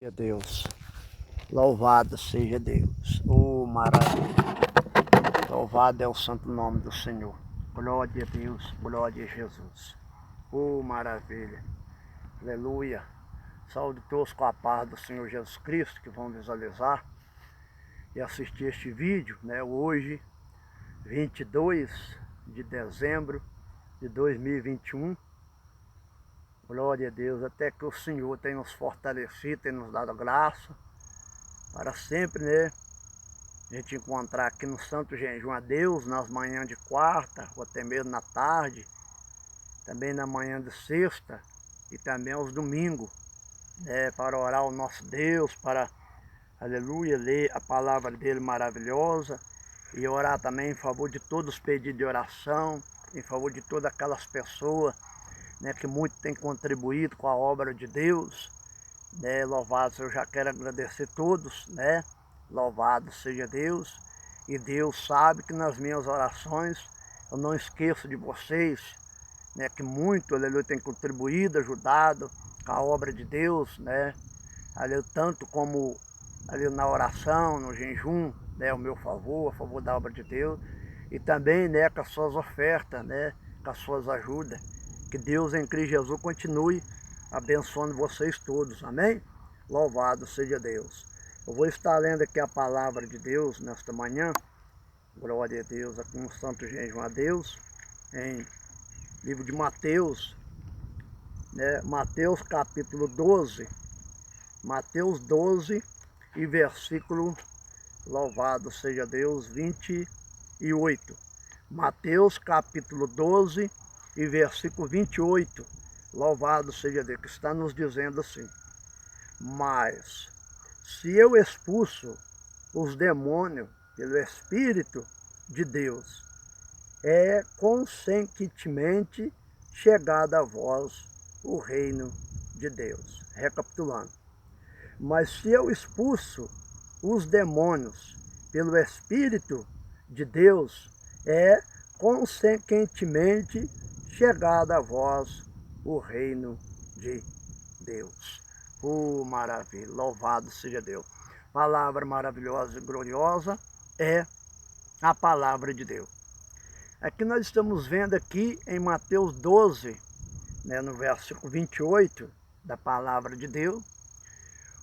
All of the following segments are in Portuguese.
Glória a Deus, louvado seja Deus, oh maravilha, louvado é o santo nome do Senhor, glória a Deus, glória a Jesus, oh maravilha, aleluia, saúde todos com a paz do Senhor Jesus Cristo que vão visualizar e assistir este vídeo, né, hoje, 22 de dezembro de 2021, glória a Deus, até que o Senhor tem nos fortalecido, tem nos dado graça, para sempre, né? A gente encontrar aqui no Santo Jejum a Deus, nas manhãs de quarta, ou até mesmo na tarde, também na manhã de sexta, e também aos domingos, né? Para orar ao nosso Deus, para, aleluia, ler a palavra dele maravilhosa, e orar também em favor de todos os pedidos de oração, em favor de todas aquelas pessoas, né, que muito têm contribuído com a obra de Deus, né, louvado, eu já quero agradecer a todos, né, louvado seja Deus, e Deus sabe que nas minhas orações eu não esqueço de vocês, né, que muito, aleluia, tem contribuído, ajudado com a obra de Deus, né, aleluia, tanto como ali na oração, no jejum, né, ao meu favor, a favor da obra de Deus, e também, né, com as suas ofertas, né, com as suas ajudas. Que Deus em Cristo Jesus continue abençoando vocês todos, amém? Louvado seja Deus. Eu vou estar lendo aqui a palavra de Deus nesta manhã, glória a Deus, aqui no Santo Jejum a Deus, em livro de Mateus, né, Mateus capítulo 12, Mateus 12 e versículo, louvado seja Deus, 28. Mateus capítulo 12 e versículo 28. Louvado seja Deus, que está nos dizendo assim: mas se eu expulso os demônios pelo Espírito de Deus, é consequentemente chegado a vós o reino de Deus. Recapitulando. Mas se eu expulso os demônios pelo Espírito de Deus, é consequentemente chegado a vós o reino de Deus. Oh, maravilha, louvado seja Deus. Palavra maravilhosa e gloriosa é a palavra de Deus. Aqui nós estamos vendo aqui em Mateus 12, né, no versículo 28 da palavra de Deus,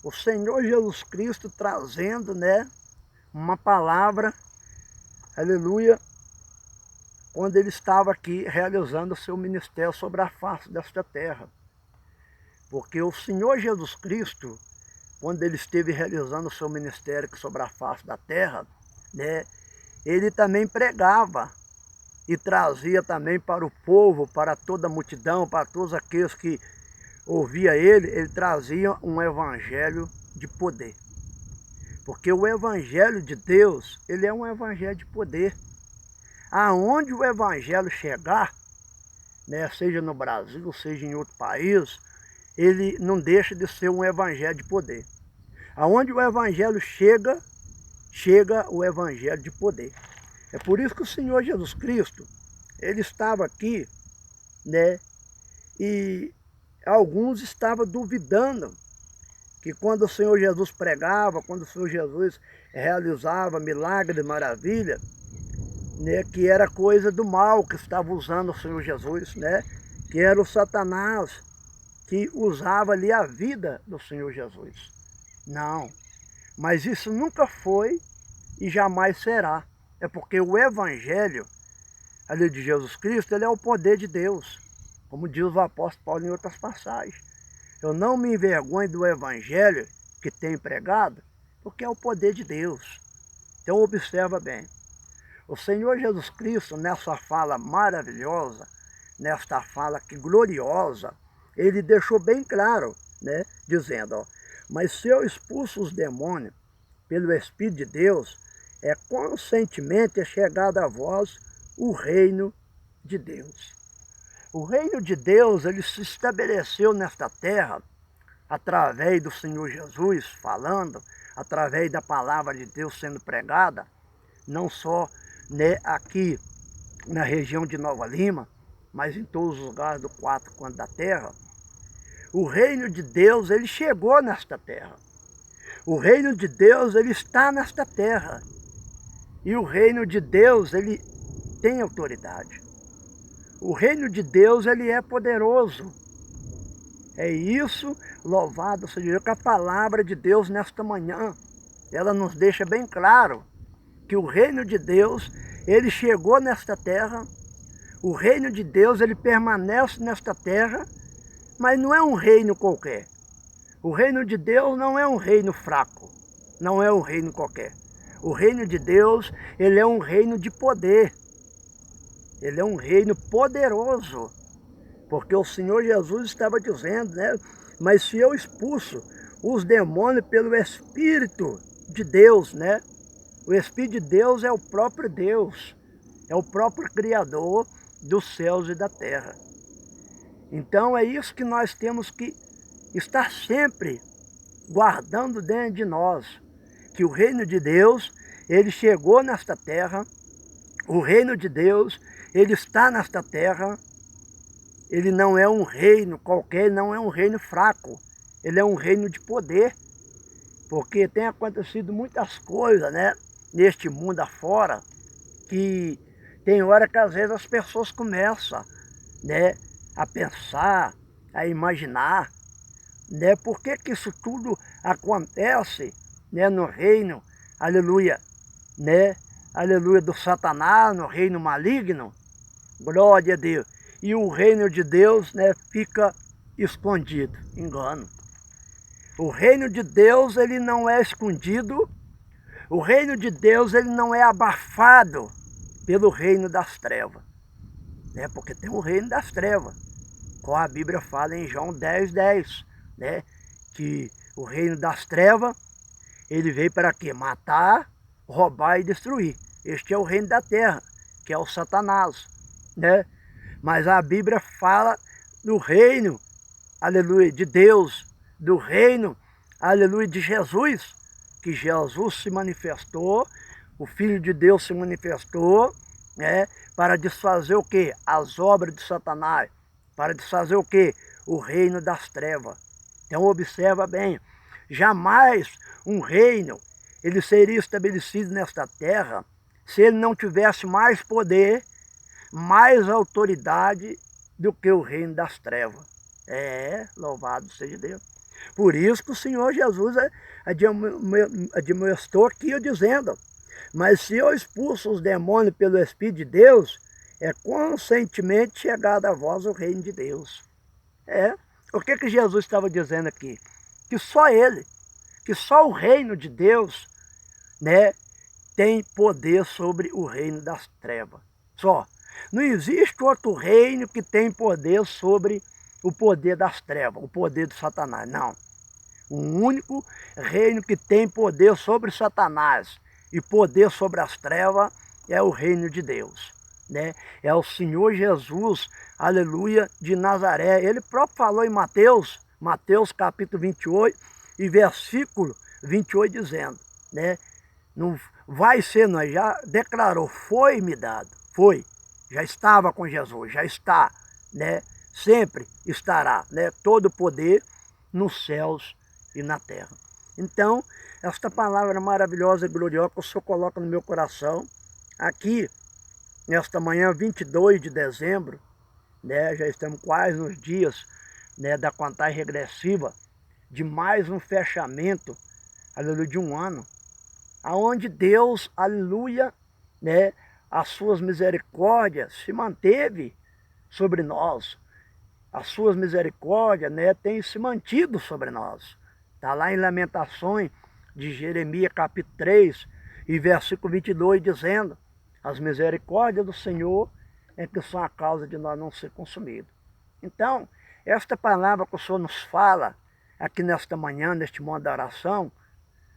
o Senhor Jesus Cristo trazendo, né, uma palavra, aleluia, quando ele estava aqui realizando o seu ministério sobre a face desta terra. Porque o Senhor Jesus Cristo, quando ele esteve realizando o seu ministério sobre a face da terra, né, ele também pregava e trazia também para o povo, para toda a multidão, para todos aqueles que ouvia ele trazia um evangelho de poder. Porque o evangelho de Deus, ele é um evangelho de poder. Aonde o evangelho chegar, né, seja no Brasil, seja em outro país, ele não deixa de ser um evangelho de poder. Aonde o evangelho chega, chega o evangelho de poder. É por isso que o Senhor Jesus Cristo, ele estava aqui, né, e alguns estavam duvidando que quando o Senhor Jesus pregava, quando o Senhor Jesus realizava milagre, maravilha, né, que era coisa do mal que estava usando o Senhor Jesus, né, que era o Satanás que usava ali a vida do Senhor Jesus. Não, mas isso nunca foi e jamais será. É porque o Evangelho ali de Jesus Cristo, ele é o poder de Deus, como diz o apóstolo Paulo em outras passagens. Eu não me envergonho do Evangelho que tenho pregado, porque é o poder de Deus. Então observa bem. O Senhor Jesus Cristo, nessa fala maravilhosa, nesta fala que gloriosa, ele deixou bem claro, né, dizendo, ó, mas se eu expulso os demônios pelo Espírito de Deus, é conscientemente chegado a vós o reino de Deus. O reino de Deus, ele se estabeleceu nesta terra através do Senhor Jesus falando, através da palavra de Deus sendo pregada, não só, né, aqui na região de Nova Lima, mas em todos os lugares do quatro cantos da terra. O reino de Deus, ele chegou nesta terra. O reino de Deus, ele está nesta terra. E o reino de Deus, ele tem autoridade. O reino de Deus, ele é poderoso. É isso, louvado seja Deus, que a palavra de Deus nesta manhã, ela nos deixa bem claro que o reino de Deus, ele chegou nesta terra. O reino de Deus, ele permanece nesta terra, mas não é um reino qualquer. O reino de Deus não é um reino fraco, não é um reino qualquer. O reino de Deus, ele é um reino de poder. Ele é um reino poderoso. Porque o Senhor Jesus estava dizendo, né? Mas se eu expulso os demônios pelo Espírito de Deus, né? O Espírito de Deus é o próprio Deus. É o próprio Criador dos céus e da terra. Então é isso que nós temos que estar sempre guardando dentro de nós. Que o reino de Deus, ele chegou nesta terra. O reino de Deus, ele está nesta terra. Ele não é um reino qualquer, não é um reino fraco. Ele é um reino de poder. Porque tem acontecido muitas coisas, né? Neste mundo afora, que tem hora que às vezes as pessoas começam, né? A pensar, a imaginar, né? Por que que isso tudo acontece, né? No reino, aleluia, né? Aleluia, do Satanás, no reino maligno. Glória a Deus. E o reino de Deus, né, fica escondido. Engano. O reino de Deus, ele não é escondido. O reino de Deus, ele não é abafado pelo reino das trevas. Né? Porque tem o reino das trevas. Como a Bíblia fala em João 10:10, né? Que o reino das trevas, ele veio para quê? Matar, roubar e destruir. Este é o reino da terra, que é o Satanás, né? Mas a Bíblia fala do reino, aleluia, de Deus, do reino, aleluia, de Jesus, que Jesus se manifestou, o Filho de Deus se manifestou, né, para desfazer o quê? As obras de Satanás, para desfazer o quê? O reino das trevas. Então observa bem, jamais um reino, ele seria estabelecido nesta terra, se ele não tivesse mais poder, mais autoridade do que o reino das trevas. Louvado seja Deus. Por isso que o Senhor Jesus admoestou aqui dizendo, mas se eu expulso os demônios pelo Espírito de Deus, é conscientemente chegado a vós o reino de Deus. O que que Jesus estava dizendo aqui? Que só Ele, que só o reino de Deus, né, tem poder sobre o reino das trevas. Só. Não existe outro reino que tem poder sobre o poder das trevas, o poder de Satanás, não. O único reino que tem poder sobre Satanás e poder sobre as trevas é o reino de Deus, né? É o Senhor Jesus, aleluia, de Nazaré. Ele próprio falou em Mateus capítulo 28 e versículo 28 dizendo, né? Não vai ser, nós já declarou, foi-me dado, foi. Já estava com Jesus, já está, né? Sempre estará, né? Todo o poder nos céus e na terra. Então, esta palavra maravilhosa e gloriosa que o Senhor coloca no meu coração, aqui, nesta manhã 22 de dezembro, né? Já estamos quase nos dias, né, da contagem regressiva, de mais um fechamento, aleluia, de um ano, aonde Deus, aleluia, né, as suas misericórdias se manteve sobre nós. As suas misericórdias, né, têm se mantido sobre nós. Está lá em Lamentações de Jeremias capítulo 3 e versículo 22 dizendo, as misericórdias do Senhor é que são a causa de nós não ser consumidos. Então, esta palavra que o Senhor nos fala aqui nesta manhã, neste momento da oração,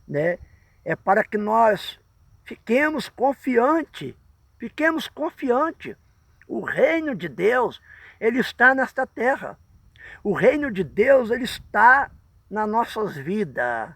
né, é para que nós fiquemos confiantes. Fiquemos confiantes. O reino de Deus, ele está nesta terra. O reino de Deus, ele está nas nossas vidas.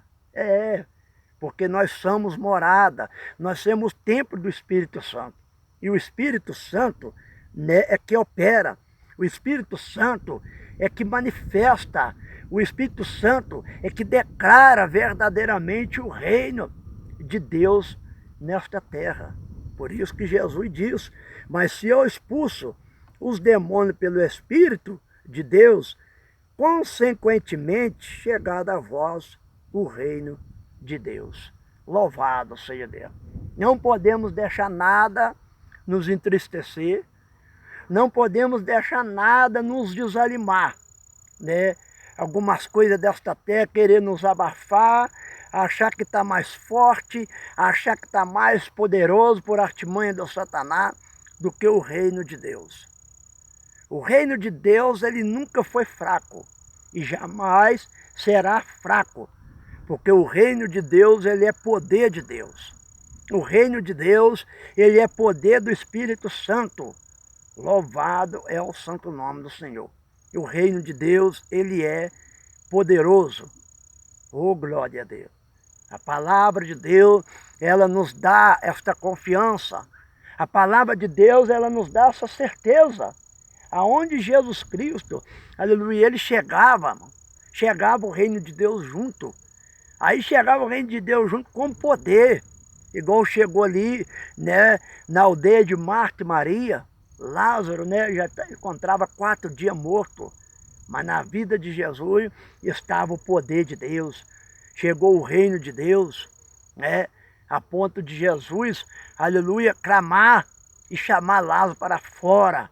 Porque nós somos morada, nós somos templo do Espírito Santo. E o Espírito Santo, né, é que opera. O Espírito Santo, é que manifesta, o Espírito Santo é que declara verdadeiramente o reino de Deus nesta terra. Por isso que Jesus diz, mas se eu expulso os demônios pelo Espírito de Deus, consequentemente chegado a vós o reino de Deus. Louvado seja Deus. Não podemos deixar nada nos entristecer, não podemos deixar nada nos desanimar, né? Algumas coisas desta terra querer nos abafar, achar que está mais forte, achar que está mais poderoso por artimanha do Satanás do que o reino de Deus. O reino de Deus, ele nunca foi fraco e jamais será fraco, porque o reino de Deus, ele é poder de Deus. O reino de Deus, ele é poder do Espírito Santo. Louvado é o santo nome do Senhor. E o reino de Deus, ele é poderoso. Oh, glória a Deus. A palavra de Deus, ela nos dá esta confiança. A palavra de Deus, ela nos dá essa certeza. Aonde Jesus Cristo, aleluia, ele chegava o reino de Deus junto. Aí chegava o reino de Deus junto com poder. Igual chegou ali, né, na aldeia de Marta e Maria, Lázaro, né, já encontrava 4 dias morto. Mas na vida de Jesus estava o poder de Deus. Chegou o reino de Deus, né, a ponto de Jesus, aleluia, clamar e chamar Lázaro para fora,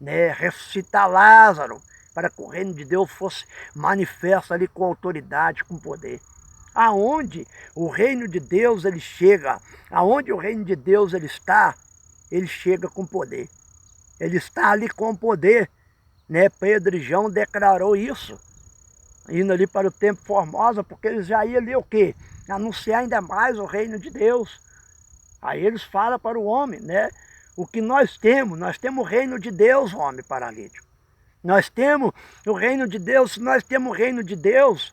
né, ressuscitar Lázaro, para que o reino de Deus fosse manifesto ali com autoridade, com poder. Aonde o reino de Deus ele chega, aonde o reino de Deus ele chega com poder. Ele está ali com poder, né? Pedro e João declarou isso, indo ali para o Templo Formosa, porque eles já iam ali o quê? Anunciar ainda mais o reino de Deus. Aí eles falam para o homem, né? O que nós temos o reino de Deus, homem paralítico. Nós temos o reino de Deus, se nós temos o reino de Deus,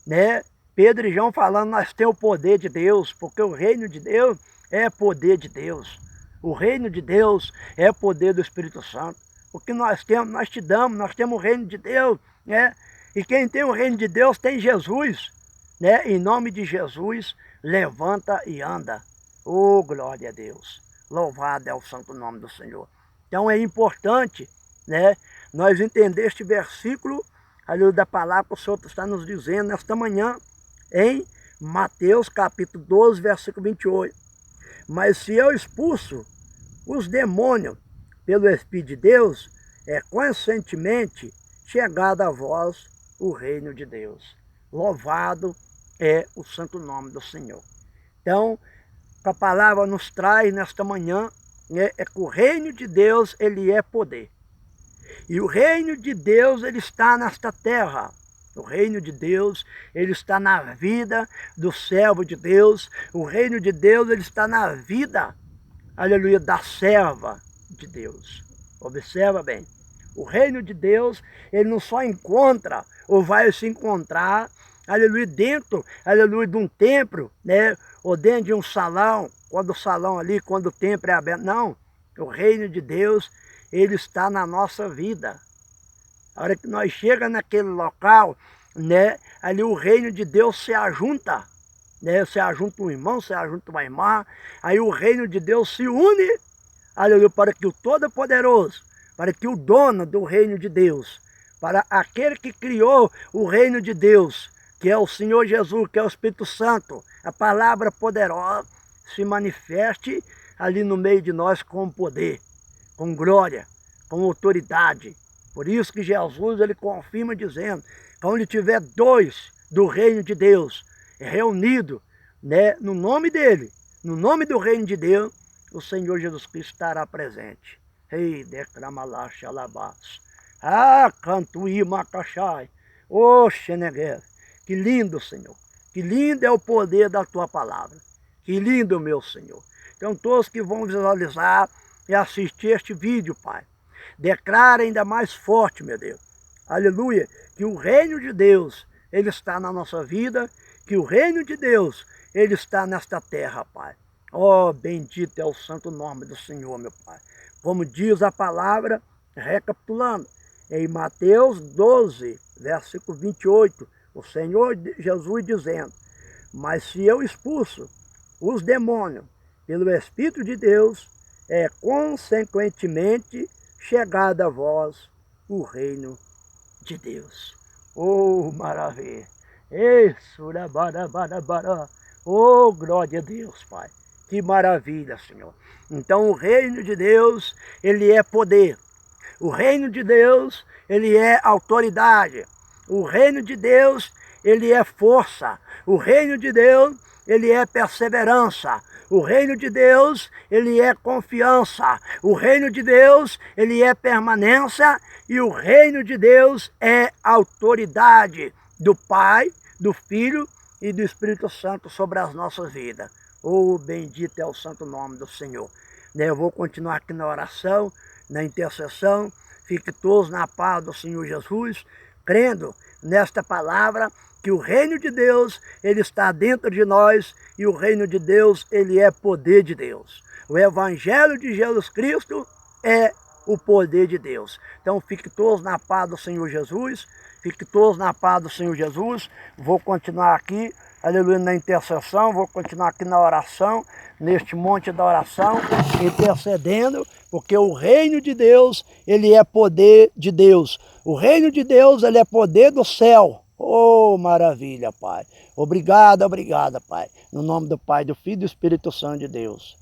né? Pedro e João falando, nós temos o poder de Deus, porque o reino de Deus é poder de Deus. O reino de Deus é poder do Espírito Santo. O que nós temos, nós te damos, nós temos o reino de Deus, né? E quem tem o reino de Deus tem Jesus, né? Em nome de Jesus, levanta e anda. Oh, glória a Deus. Louvado é o santo nome do Senhor. Então é importante, né, nós entender este versículo ali da palavra que o Senhor está nos dizendo nesta manhã, em Mateus capítulo 12, versículo 28. Mas se eu expulso os demônios pelo Espírito de Deus, é consequentemente chegado a vós o reino de Deus. Louvado é o santo nome do Senhor. Então, a palavra nos traz nesta manhã, né, é que o reino de Deus, ele é poder. E o reino de Deus, ele está nesta terra. O reino de Deus, ele está na vida do servo de Deus. O reino de Deus, ele está na vida, aleluia, da serva de Deus. Observa bem. O reino de Deus, ele não só encontra, ou vai se encontrar, aleluia, dentro, aleluia, de um templo, né? Ou dentro de um salão, quando o salão ali, quando o templo é aberto. Não, o reino de Deus, ele está na nossa vida. A hora que nós chegamos naquele local, né, ali o reino de Deus se ajunta, né, se ajunta um irmão, se ajunta uma irmã, aí o reino de Deus se une, aleluia, para que o Todo-Poderoso, para que o dono do reino de Deus, para aquele que criou o reino de Deus, que é o Senhor Jesus, que é o Espírito Santo, a palavra poderosa, se manifeste ali no meio de nós com poder, com glória, com autoridade. Por isso que Jesus, ele confirma dizendo, que onde tiver 2 do reino de Deus reunidos, né, no nome dele, no nome do reino de Deus, o Senhor Jesus Cristo estará presente. Ei, declamalaxa alabás. Ah, cantuí macachai. Ô, Xeneguer, que lindo, Senhor. Que lindo é o poder da tua palavra. Que lindo, meu Senhor. Então, todos que vão visualizar e assistir este vídeo, Pai, declara ainda mais forte, meu Deus, aleluia, que o reino de Deus, ele está na nossa vida, que o reino de Deus, ele está nesta terra, Pai. Oh, bendito é o santo nome do Senhor, meu Pai. Como diz a palavra, recapitulando, em Mateus 12, versículo 28, o Senhor Jesus dizendo: mas se eu expulso os demônios pelo Espírito de Deus, é consequentemente chegado a vós o reino de Deus. Oh, maravilha! Oh, glória a Deus, Pai. Que maravilha, Senhor. Então o reino de Deus, ele é poder. O reino de Deus, ele é autoridade. O reino de Deus, ele é força. O reino de Deus, ele é perseverança. O reino de Deus, ele é confiança. O reino de Deus, ele é permanência. E o reino de Deus é autoridade do Pai, do Filho e do Espírito Santo sobre as nossas vidas. Oh, bendito é o santo nome do Senhor. Eu vou continuar aqui na oração, na intercessão. Fique todos na paz do Senhor Jesus, crendo nesta palavra, que o reino de Deus, ele está dentro de nós, e o reino de Deus, ele é poder de Deus. O Evangelho de Jesus Cristo é o poder de Deus. Então fique todos na paz do Senhor Jesus, fique todos na paz do Senhor Jesus. Vou continuar aqui, aleluia, na intercessão, vou continuar aqui na oração, neste monte da oração, intercedendo, porque o reino de Deus, ele é poder de Deus. O reino de Deus, ele é poder do céu. Oh, maravilha, Pai. Obrigado, obrigado, Pai. No nome do Pai, do Filho e do Espírito Santo de Deus.